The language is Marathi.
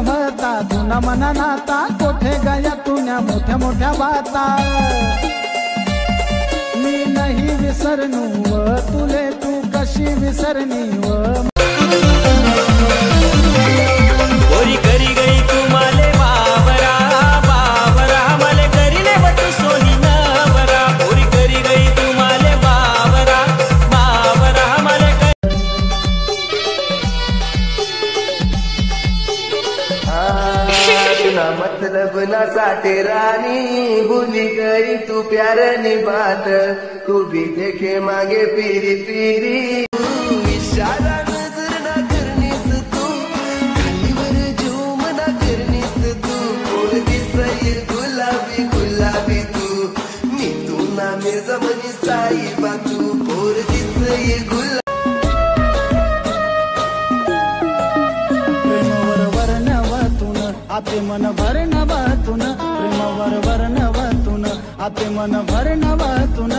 होता तुना मना नाता, कोठे गाया तुन्या मोठ्या मोठ्या बाता। मी नाही विसरनू व तुले तू कशी विसरनी व। गोरी करी गई तू माले बाबरा बाबरा, मले करी ले बटू सोनी नवरा। गोरी करी गई तू माले बाबरा बाबरा, मले ना मतलब ना साटे रानी, भूली गई तू प्यार निभात, तू भी देखे मांगे पीरी पीरी। इशारा नजर ना करनीस तू, खालीवर झूम ना करनीस तू, कोण दिसई गुलाबी गुलाबी तू, मी तू ना मिर्जमनी साईबा तू, कोण दिसई गुलाबी। आते मन भर नवतुन, प्रेमावर वर नवतुन, आते मन भर नवतुन।